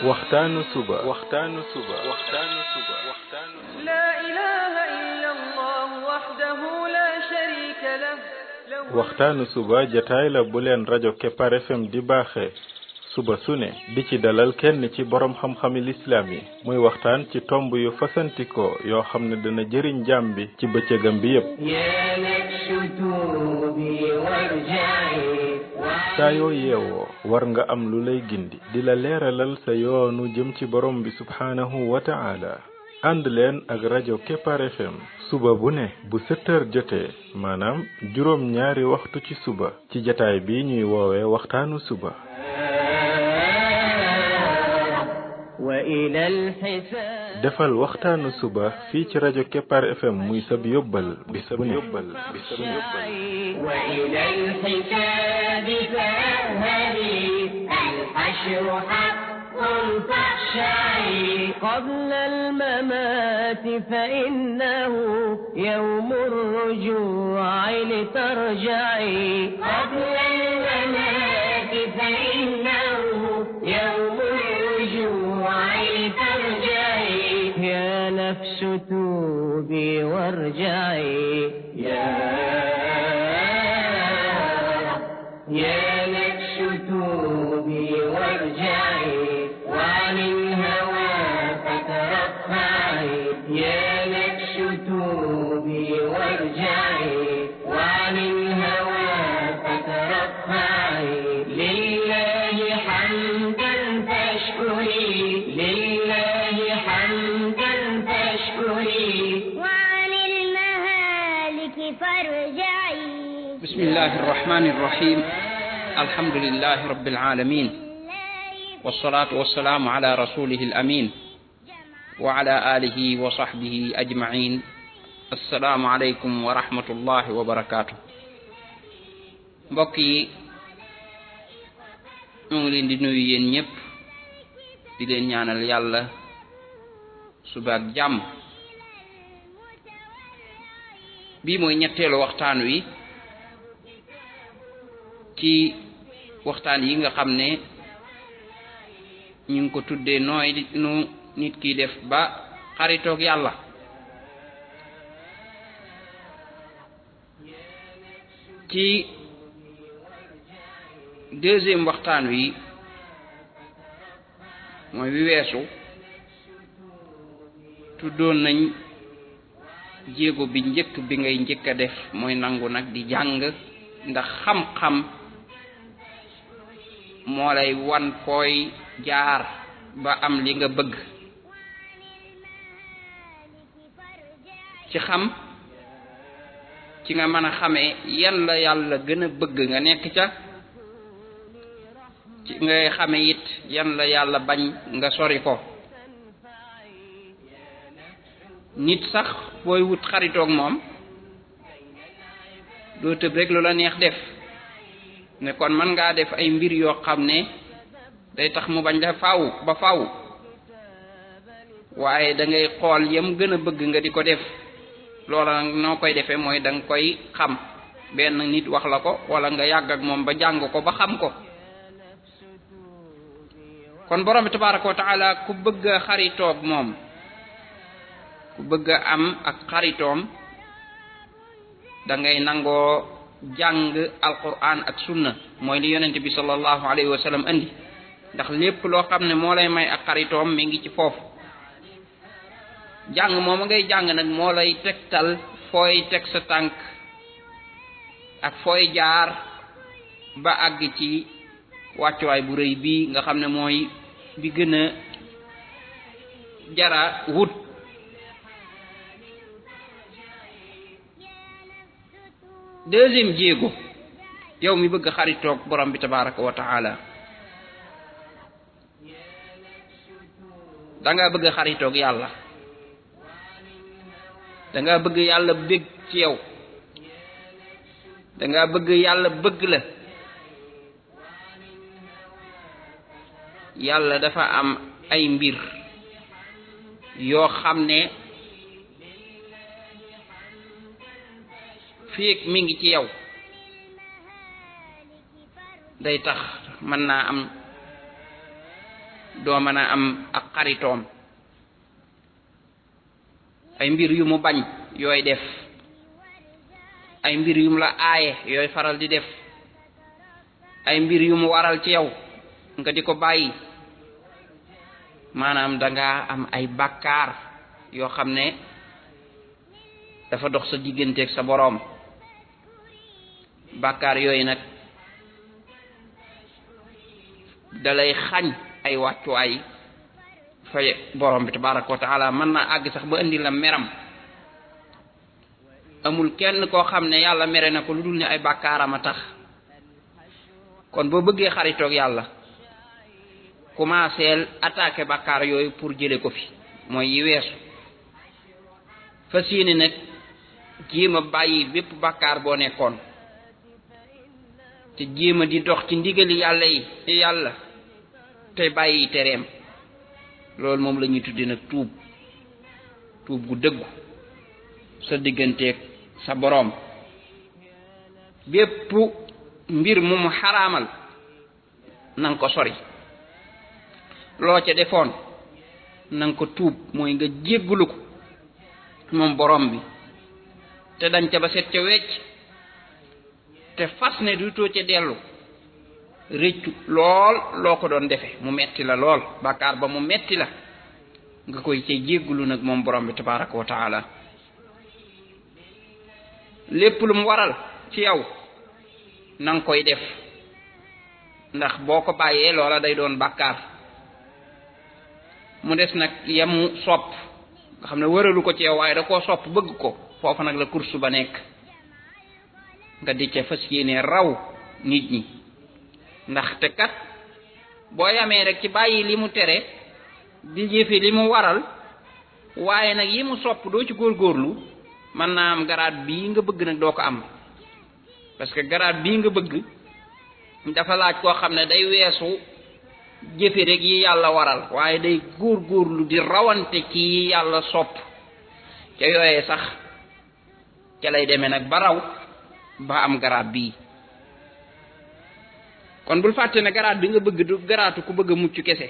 waxtaanu suba لا إله إلا الله وحده لا شريك له waxtaanu suba jataay la bu leen rajo Kepar FM di baaxee suba su ne di ci dalal kenn ci borom xam-xami lislaam yi muy waxtaan ci tomb yu fasantikoo yoo xam ne dana jëriñ jaam bi ci bëccëgam bi yépp saa yoo yeewoo war nga am lu lay gindi di la leeralal sa yoonu jëm ci borom bi subhaanahu wa ta'ala ànd leen ak rajo Kepar FM suba bu ne bu 7 heures jotee maanaam juróom ñaari waxtu ci suba ci jataay bi ñuy woowee waxtaanu suba defal waxtaanu suba fii ci rajo Kepar FM muy sab yóbbal bis bu ne قبل الممات فإنه يوم الرجوع لترجعي قبل الممات فإنه يوم الرجوع لترجعي يا نفس توبي وارجعي يا نفس توبي وارجعي وعن الهوى فترفعي يا نفس توبي وارجعي وعن الهوى فترفعي لله حمدا فاشكري لله حمدا فاشكري وعن المهالك فارجعي. بسم الله الرحمن الرحيم الحمد لله رب العالمين والصلاة والسلام على رسوله الأمين وعلى آله وصحبه أجمعين السلام عليكم ورحمة الله وبركاته mbokk yi ñu ngi leen di nuyu yéen ñëpp di leen ñaanal yàlla suba ak jàmm bii mooy ñetteelu waxtaan wi ci waxtaan yi nga xam ne ñu ngi ko tuddee nooy nu nit ki def ba xaritoog yàlla ci deuxième waxtaan wi mooy wi weesu tuddoon nañ jéego bi njëkk bi ngay njëkk a def mooy nangu nag di jàng ndax xam-xam moo lay wan fooy jaar ba am li nga bëgg ci xam ci nga mën a xamee yan la yàlla gën a bëgg nga nekk ca ci ngay xame it yan la yàlla bañ nga sori ko nit sax booy wut xaritoog moom doo tëb rek lu la neex def ne kon mën ngaa def ay mbir yoo xam ne day tax mu bañ la faaw ba faaw waaye da ngay xool yam gën a bëgg nga di ko def loola nag noo koy defee mooy da nga koy xam benn nit wax la ko wala nga yàgg ak moom ba jàng ko ba xam ko kon borom bi tabaaraka wa taala ku bëgg a xaritoog moom ku bëgg a am ak xaritoom da ngay nangoo jàng alquran ak sunna mooy li yonent bi sallallahu alayhi wa sallam andi ndax lépp loo xam ne moo lay may ak xaritoom mi ngi ci foofu jàng moom ngay jàng nag moo lay tegtal fooy teg sa tànk ak fooy jaar ba àgg ci wàccuwaay bu rëy bii nga xam ne mooy bi gën a jara wut deuxième jéego yow mi bëgg xaritoog borom bi tabaraka wa taala danga bëgg xaritoog yàlla danga bëgg yàlla bëgg ci yow danga bëgg yàlla bëgg la yàlla dafa am ay mbir yoo xam ne fiig mi ngi ci yow day tax mën naa am doo mën a am ak xaritoom ay mbir yu mu bañ yooy def ay mbir yu mu la aaye yooy faral di def ay mbir yu mu waral ci yow nga di ko bàyyi maanaam danga am ay bàkkaar yoo xam ne dafa dox sa digganteeg sa boroom bàkkaar yooyu nag dalay xañ ay wàccuwaay fa borom bi tabaraka wa taala mën naa àgg sax ba indi la meram amul kenn koo xam ne yàlla mere na ko lu dul ne ay bàkkaaram a tax kon boo bëggee xaritoog yàlla commenceel attaquer bàkkaar yooyu pour jële ko fi mooy yi weesu fas yéene nag jéem a bàyyi bépp bàkkaar boo nekkoon te jéem a di dox ci ndigali yàlla te bàyyi tereem loolu moom la ñuy tudde nag tuub gu dëggu sa digganteeg sa boroom bépp mbir mu mu xaraamal nanga ko sori loo ca defoon nanga ko tuub mooy nga jéggulu ko moom boroom bi te dañ ca ba set ca wecc te fas ne du too ca dellu réccu lool loo ko doon defe mu metti la lool bàkkaar ba mu metti la nga koy ca jéggulu nag moom borom bi tabaraka wa taala lépp lu mu waral ci yow nanga koy def ndax boo ko bàyyee loola day doon bàkkaar mu des nag yamu sopp nga xam ne wëralu ko ci yow waaye da koo sopp bëgg ko foofu nag la kursu ba nekk nga di ca fas yéene raw nit ñi ndaxte kat boo yamee rek ci bàyyi li mu tere di jëfe li mu waral waaye nag yi mu sopp doo ci góorgóorlu mën naa am garaat bii nga bëgg nag doo ko am parce que garaat bii nga bëgg dafa laaj koo xam ne day weesu jëfe rek yi yàlla waral waaye day góorgóorlu di rawante ci yi yàlla sopp ca yooyee sax ca lay demee nag ba raw ba am garaat bii kon bul fàtte ne garaat bi nga bëgg du garaatu ku bëgg a mucc kese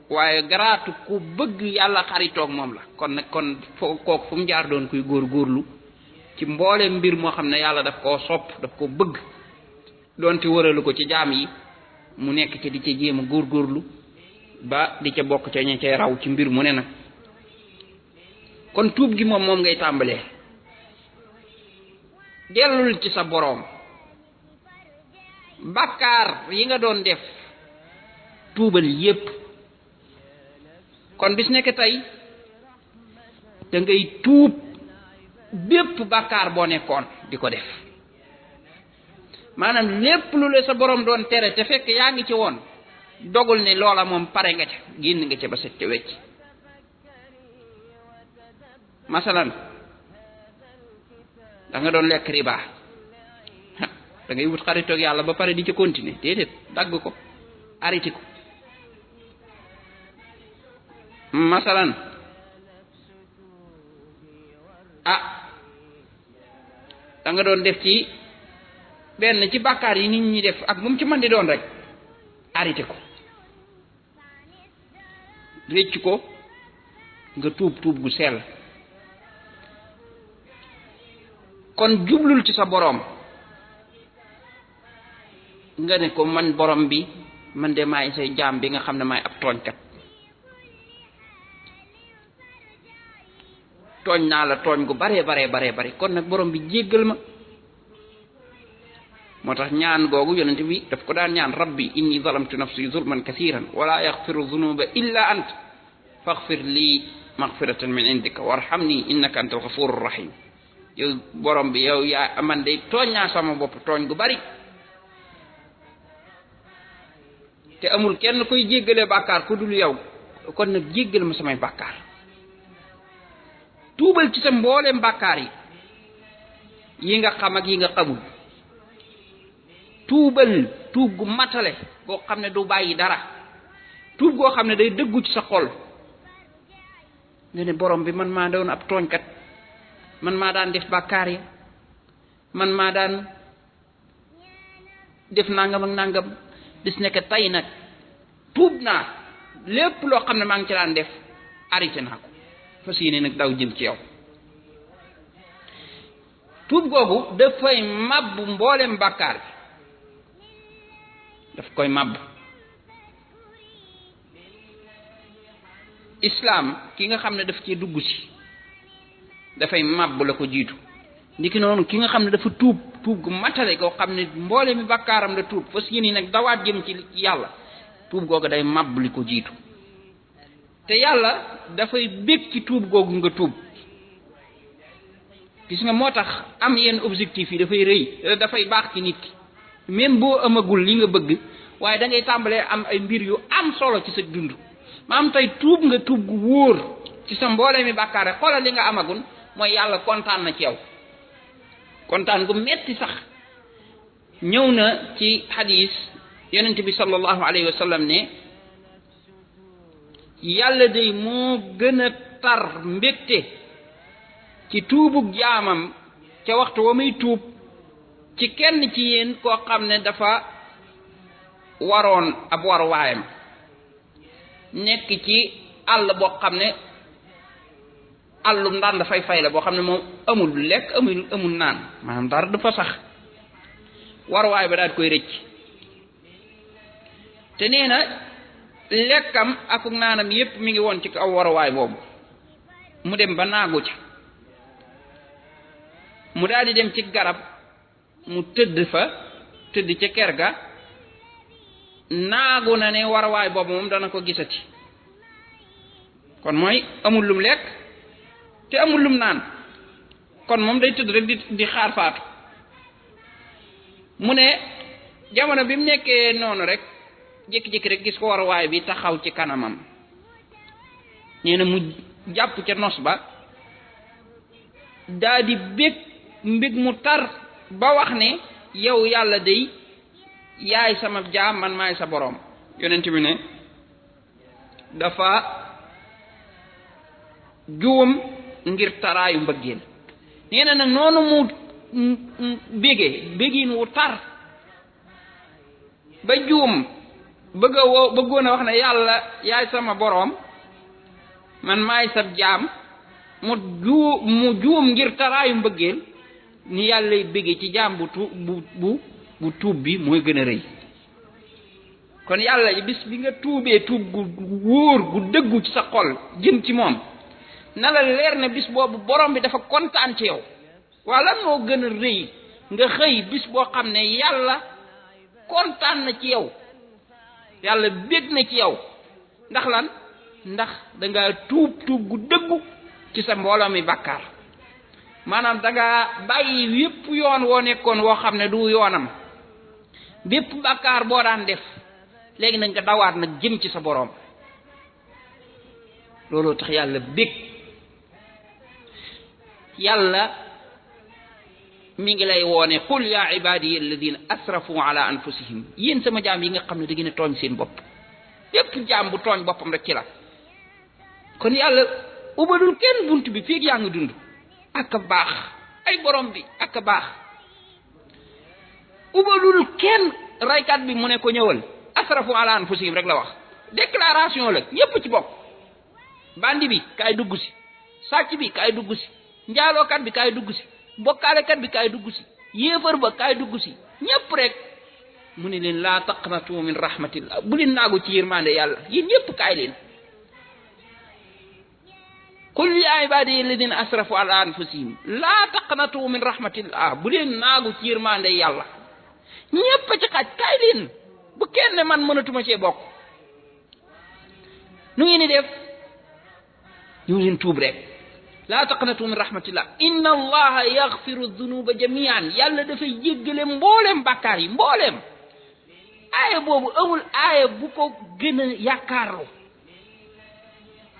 waaye garaatu ku bëgg yàlla xaritoog moom la kon nag kon kooku fu mu jaar doon kuy góorgóorlu ci mboole mbir moo xam ne yàlla daf koo sopp daf koo bëgg doonte wëralu ko ci jaam yi mu nekk ca di ca jéem a góorgóorlu ba di ca bokk ca ña cay raw ci mbir mu ne nag kon tuub gi moom ngay tàmbalee dellul ci sa boroom bàkkaar yi nga doon def tuubal yépp kon bis nekk tey da ngay tuub bépp bàkkaar boo nekkoon di ko def maanaam lépp lu la sa boroom doon tere te fekk yaa ngi ci woon dogul ne loola moom pare nga ca génn nga ca ba set ca wecc masalan da nga doon lekk riba da ngay wut xaritoog yàlla ba pare di ca continuer déedéet dagg ko arrêté ko masalan da nga doon def ci benn ci bàkkaar yi nit ñi def ak bu mu ci mën di doon rek arrêté ko réccu ko nga tuub gu sell kon jublul ci sa boroom nga ne ko man borom bi man de maay say jaam bi nga xam ne maay ab tooñkat tooñ naa la tooñ gu bare kon nag borom bi jéggal ma moo tax ñaan googu yonent bi daf ko daan ñaan rabbi inni zalamtu nafsi zulman kathiran wala yaghfiru dhunuba illa ant faghfir li maghfiratan min indika warhamni innaka antal ghafurur rahim yow borom bi yow yaa man de tooñ naa sama bopp tooñ gu bari te amul kenn koy jéggale bàkkaar ku dul yow kon nag jéggal ma samay bàkkaar tuubal ci sa mbooleem bàkkaar yi nga xam ak yi nga xamul tuubal tuub gu matale goo xam ne du bàyyi dara tuub goo xam ne day dëggu ci sa xol nga ne borom bi man maa doon ab tooñkat man maa daan def bàkkaar yi man maa daan def nangam ak nangam bis nekk tey nag tuub naa lépp loo xam ne maa ngi ci daan def arrêté naa ko fas yéene nag daw jëm ci yow. tuub googu dafay màbb mboolem bàkkaar bi daf koy màbb. islaam ki nga xam ne daf ci dugg si dafay màbb la ko jiitu ndiki noonu ki nga xam ne dafa tuub gu matale koo xam ne mboole mi bàkkaaram la tuub fas yéene nag dawaat jëm ci yàlla tuub googu day màbb li ko jiitu te yàlla dafay bég ci tuub googu nga tuub. gis nga moo tax am yenn objectif yi dafay rëy dafay baax ci nit ki même boo amagul li nga bëgg waaye da ngay tàmbalee am ay mbir yu am solo ci sa dund maam tey tuub nga tuub gu wóor ci sa mboole mi bàkkaare xoolal li nga amagul mooy yàlla kontaan na ci yow kontaan gu metti sax. ñëw na ci hadis yonent bi sallallahu alayhi wa sallam ne yàlla day moo gën a tar mbégte ci tuubug jaamam ca waxtu wa muy tuub ci kenn ci yéen koo xam ne dafa waroon ab waruwaayam nekk ci àll boo xam ne àllum ndaan dafay fay la boo xam ne moom amul lekk amul naan maanaam dara dafa sax waruwaay ba daal koy rëcc te nee na lekkam ak naanam yépp mi ngi woon ci kaw waruwaay boobu mu dem ba naagu ca mu daal di dem ci garab mu tëdd ca ker ga naagu na ne waruwaay boobu moom dana ko gisati kon mooy amul lum lekk te amul lum naan kon moom day tëdd rek di xaar faatu. mu ne jamono bi mu nekkee noonu rek jékki-jékki rek gis ko waruwaay bi taxaw ci kanamam nee na mu jàpp ca nos ba daa di bég mbég mu tar ba wax ne yow yàlla day yaay sama jaam man maay sa boroom. yonent bi ne dafa juum ngir taraayu mbëggeel nee na nag noonu mu bégin wu tar ba juum bëggoon a wax ne yàlla yaay sama boroom man maay sab jaam mu juum ngir taraayu mbëggeel ni yàlla bége ci jaam bu tuub bi mooy gën a rëy. kon yàlla bis bi nga tuubee tuub gu wóor gu dëggu ci sa xol jëm ci moom na la leer ne bis boobu borom bi dafa kontaan ci yow. waa lan moo gën a rëy nga xëy bis boo xam ne yàlla kontaan na ci yow yàlla bég na ci yow ndax lan ndax danga tuub gu dëggu ci sa mbooloo mi bàkkaar maanaam danga bàyyi yépp yoon woo nekkoon woo xam ne du yoonam bépp bàkkaar boo daan def léegi nag nga dawaat nag jëm ci sa boroom looloo tax yàlla bég. yàlla mi ngi lay woone qul ya ibadiya alladina asrafu ala anfusihim yéen sama jaam yi nga xam ne da ngeen a tooñ seen bopp yépp jaam bu tooñ boppam rek ci la kon yàlla ubadul kenn bunt bi fii yaa ngi dund ak a baax ay borom bi ak a baax ubadul kenn raykat bi mu ne ko ñëwal asrafu ala anfusihim rek la wax déclaration la ñépp ci bokk bandi bi kaay dugg si sàcc bi kaay dugg si njaalookat bi kaay dugg si bokkaalekat bi kaay dugg si yéefar ba kaay dugg si ñépp rek mu ne leen laa taqnatu min rahmatillah bu leen naagu ci yërmande yàlla yéen ñépp kaay leen qul ya ibadiya alladina asrafu ala anfusihim laa taqnatu min rahmatillah bu leen naagu ci yërmande yàlla ñépp ci xaj kaay leen bu kenn man mënatuma cee bokk nu ngeen di def ñu leen tuub rek laa taqnatu min rahmatillah inna allaha yaghfiru dhunuba jamian yàlla dafay jéggale mbooleem bàkkaar yi mbooleem aaya boobu amul aaya bu ko gën a yaakaarlu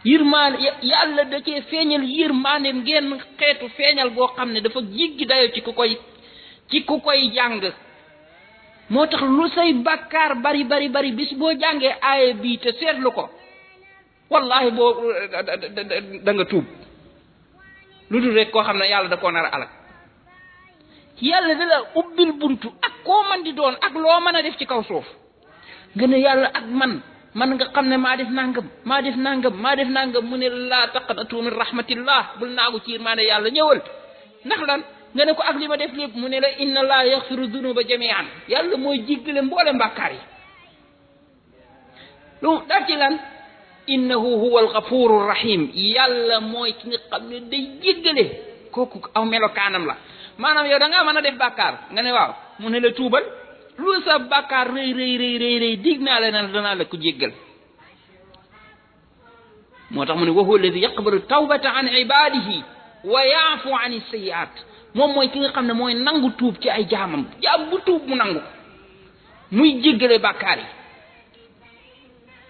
yërmaan yàlla da cee feeñal yërmaandeem ngeen xeetu feeñal boo xam ne dafa jéggi dayo ci ku koy jàng moo tax lu say bàkkaar bari bis boo jàngee aaya bii te seetlu ko wallahi boo da nga tuub lu dul rek koo xam ne yàlla da koo nar a alak yàlla da la ubbil buntu ak koo man di doon ak loo mën a def ci kaw suuf nga ne yàlla ak man man nga xam ne maa def nangam mu ne laa taqnatu min rahmatillah bul naagu ci yërmande yàlla ñëwal ndax lan nga ne ko ak li ma def lépp mu ne la inna laa yaxfiru dunuba jamian yàlla mooy jéggale mboole mbàkkaar yi lu daal ci lan innahu huwa alghafuru rahim yàlla mooy ki nga xam ne day jéggale kooku aw melokaanam la maanaam yow da ngaa mën a def bàkkaar nga ne waaw mu ne la tuubal lu sa bàkkaar rëy dig naa la na danaa la ko jéggal moo tax mu ne wa huwa alladi yaqbalu tawbata an ibadihi wa yaafu an sayyi'at moom mooy ki nga xam ne mooy nangu tuub ci ay jaamam jaam bu tuub mu nangu muy jéggale bàkkaar yi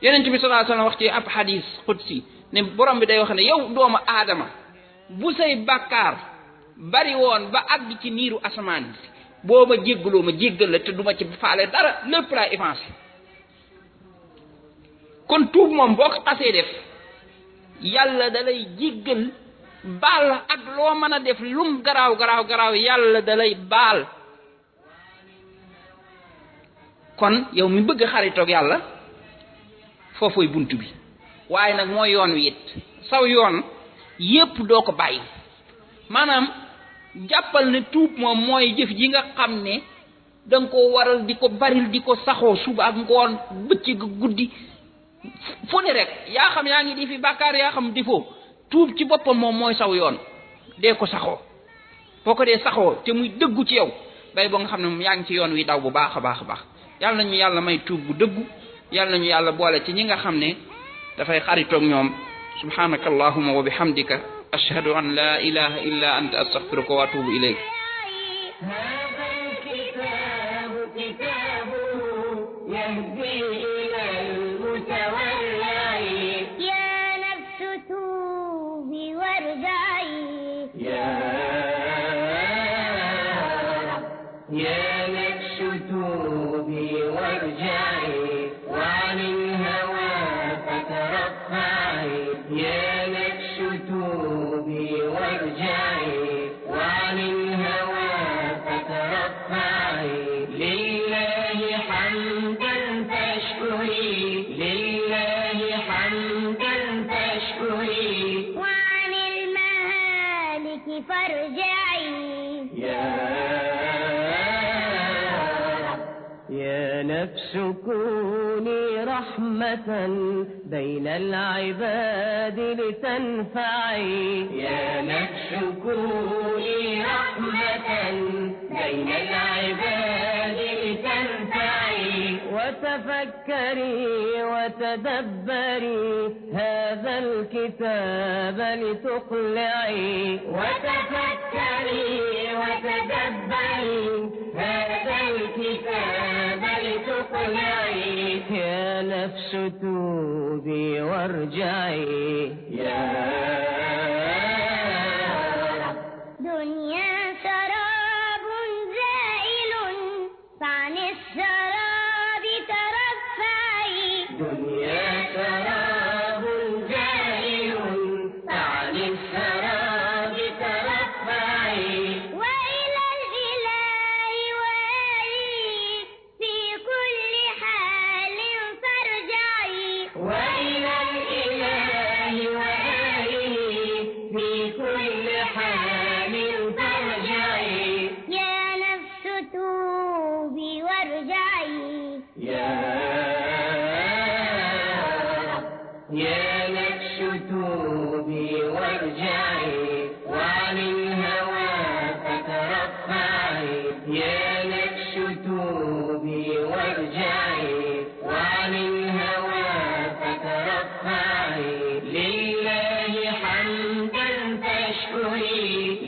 yonent bi sallallahu alayhi wasallam wax ci ab hadis qudsi ne borom bi day wax ne yow doomu aadama bu say bàkkaar bari woon ba àgg ci niiru asamaan boo ma jéggaloo ma jéggal la te duma ci faale dara lépp laay effacé kon tuub moom boo ko xasee def yàlla da lay jéggal baal ak loo mën a def lum garaaw yàlla da lay baal kon yow mi bëgg xaritoog yàlla foofuy bunt bi waaye nag mooy yoon wi it saw yoon yépp doo ko bàyyi maanaam jàppal ne tuub moom mooy jëf ji nga xam ne da nga ko waral di ko baril di ko saxoo suba ak ngoon bëccëg guddi fu ne rek yaa xam yaa ngi di fi bàkkaar yaa xam di foo tuub ci boppam moom mooy saw yoon dee ko saxoo boo ko dee saxoo te muy dëggu ci yow bay boo nga xam ne moom yaa ngi ci yoon wi daw bu baax a baax yàlla nañu yàlla may tuub bu dëggu yàlla nañu yàlla boole ci ñi nga xam ne dafay xaritoog ñoom subhanaka allahumma wa bihamdika ashhadu an la ilaha illa anta astaghfiruka wa atubu ilayk كوني رحمة بين العباد لتنفعي يا نفس كوني رحمة بين العباد لتنفعي وتفكري وتدبري هذا الكتاب لتقلعي وتفكري وتدبري هذا الكتاب لتقلعي يا نفس توبي وارجعي يا دنيا سراب زائل فعن السراب ترفعي دنيا سراب زائل فعن السراب ترفعي وإلى الإله وآله في كل حال فارجعي وإلى الإله وآله في كل حال فارجعي يا نفس توبي وارجعي يا نفس توبي وارجعي وعن الهوى فترفعي يا نفس توبي وارجعي وعن الهوى فترفعي لله حمدا تشكري